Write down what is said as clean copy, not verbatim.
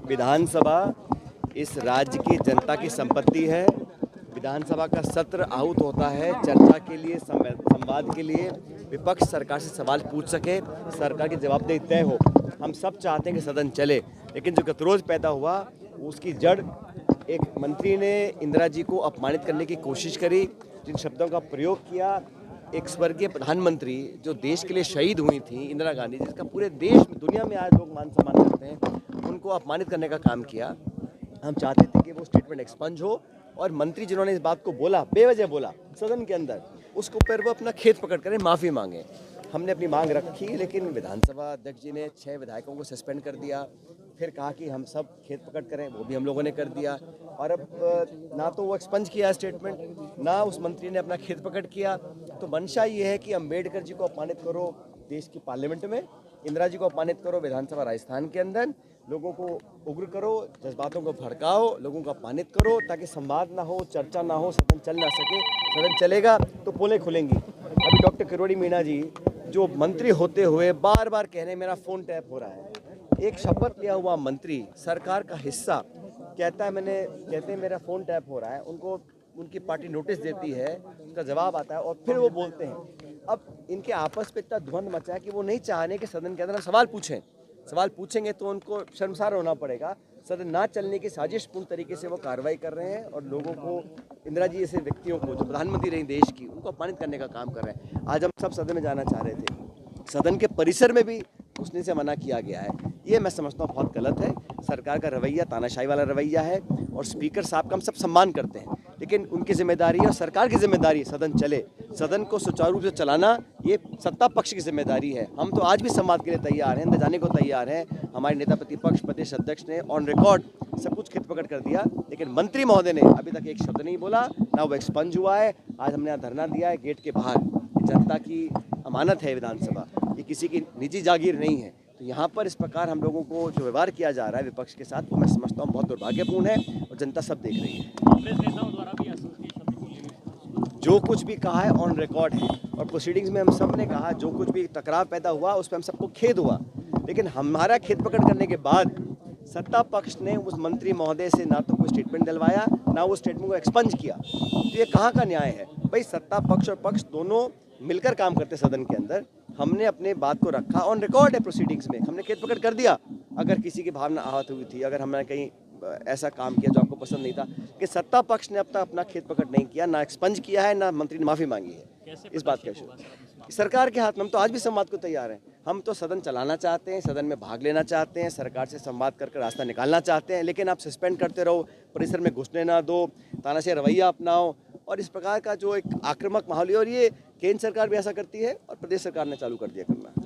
विधानसभा इस राज्य की जनता की संपत्ति है। विधानसभा का सत्र आहूत होता है चर्चा के लिए, संवाद के लिए, विपक्ष सरकार से सवाल पूछ सके, सरकार की जवाबदेही तय हो। हम सब चाहते हैं कि सदन चले, लेकिन जो गतिरोध पैदा हुआ उसकी जड़ एक मंत्री ने इंदिरा जी को अपमानित करने की कोशिश करी, जिन शब्दों का प्रयोग किया। एक स्वर्गीय प्रधानमंत्री जो देश के लिए शहीद हुई थी, इंदिरा गांधी, जिसका पूरे देश में, दुनिया में आज लोग मान सम्मान करते हैं, उनको अपमानित करने का काम किया। हम चाहते थे कि वो स्टेटमेंट एक्सपंज हो और मंत्री जिन्होंने इस बात को बोला, बेवजह बोला सदन के अंदर, उसको पर वो अपना खेत पकड़ करें, माफ़ी मांगे। हमने अपनी मांग रखी, लेकिन विधानसभा अध्यक्ष जी ने 6 विधायकों को सस्पेंड कर दिया। फिर कहा कि हम सब खेत पकड़ करें, वो भी हम लोगों ने कर दिया। और अब ना तो वो एक्सपंज किया स्टेटमेंट, ना उस मंत्री ने अपना खेत पकड़ किया। तो मंशा ये है कि अम्बेडकर जी को अपमानित करो देश की पार्लियामेंट में, इंदिरा जी को अपमानित करो विधानसभा राजस्थान के अंदर, लोगों को उग्र करो, जज्बातों को भड़काओ, लोगों को अपमानित करो, ताकि संवाद ना हो, चर्चा ना हो, सदन चल ना सके। सदन चलेगा तो पोलें खुलेंगी। अभी डॉक्टर किरोड़ी मीणा जी जो मंत्री होते हुए बार बार कह रहे हैं मेरा फ़ोन टैप हो रहा है। एक शपथ लिया हुआ मंत्री, सरकार का हिस्सा, कहते हैं मेरा फ़ोन टैप हो रहा है, उनको उनकी पार्टी नोटिस देती है, उसका जवाब आता है और फिर वो बोलते हैं। अब इनके आपस में इतना द्वंद्व मचा है कि वो नहीं चाह रहे कि सदन के अंदर हम सवाल पूछें। सवाल पूछेंगे तो उनको शर्मसार होना पड़ेगा। सदन ना चलने की साजिशपूर्ण तरीके से वो कार्रवाई कर रहे हैं और लोगों को, इंदिरा जी जैसे व्यक्तियों को जो प्रधानमंत्री रही देश की, उनको अपमानित करने का काम कर रहे हैं। आज हम सब सदन में जाना चाह रहे थे, सदन के परिसर में भी घुसने से मना किया गया है। ये मैं समझता हूँ बहुत गलत है। सरकार का रवैया तानाशाही वाला रवैया है और स्पीकर साहब का हम सब सम्मान करते हैं, लेकिन उनकी जिम्मेदारी और सरकार की जिम्मेदारी सदन चले, सदन को सुचारू रूप से चलाना ये सत्ता पक्ष की जिम्मेदारी है। हम तो आज भी संवाद के लिए तैयार हैं, अंदर जाने को तैयार हैं। हमारे नेता प्रतिपक्ष प्रदेश अध्यक्ष ने ऑन रिकॉर्ड सब कुछ खित पकड़ कर दिया, लेकिन मंत्री महोदय ने अभी तक एक शब्द नहीं बोला, ना वो एक्सपंज हुआ है। आज हमने यहाँ धरना दिया है गेट के बाहर। जनता की अमानत है विधानसभा, ये किसी की निजी जागीर नहीं है। तो यहाँ पर इस प्रकार हम लोगों को जो व्यवहार किया जा रहा है विपक्ष के साथ, वो मैं समझता हूँ बहुत दुर्भाग्यपूर्ण है और जनता सब देख रही है। कांग्रेस नेताओं द्वारा भी जो कुछ भी कहा है ऑन रिकॉर्ड है और प्रोसीडिंग्स में हम सब ने कहा, जो कुछ भी टकराव पैदा हुआ उस पर हम सबको खेद हुआ, लेकिन हमारा खेत पकड़ करने के बाद सत्ता पक्ष ने उस मंत्री महोदय से ना तो कोई स्टेटमेंट दिलवाया, ना वो स्टेटमेंट को एक्सपंज किया। तो ये कहाँ का न्याय है भाई? सत्ता पक्ष और पक्ष दोनों मिलकर काम करते सदन के अंदर। हमने अपने बात को रखा, ऑन रिकॉर्ड है प्रोसीडिंग्स में, हमने खेत पकड़ कर दिया। अगर किसी की भावना आहत हुई थी, अगर हमने कहीं ऐसा काम किया जो आपको पसंद नहीं था, कि सत्ता पक्ष ने अब तक अपना खेत पकड़ नहीं किया, ना एक्सपंज किया है, ना मंत्री ने माफ़ी मांगी है। इस बात का सरकार के हाथ में, हम तो आज भी संवाद को तैयार हैं। हम तो सदन चलाना चाहते हैं, सदन में भाग लेना चाहते हैं, सरकार से संवाद करके रास्ता निकालना चाहते हैं, लेकिन आप सस्पेंड करते रहो, परिसर में घुसने ना दो, तानाशाही रवैया अपनाओ और इस प्रकार का जो एक आक्रामक माहौल है, और ये केंद्र सरकार भी ऐसा करती है और प्रदेश सरकार ने चालू कर दिया करना।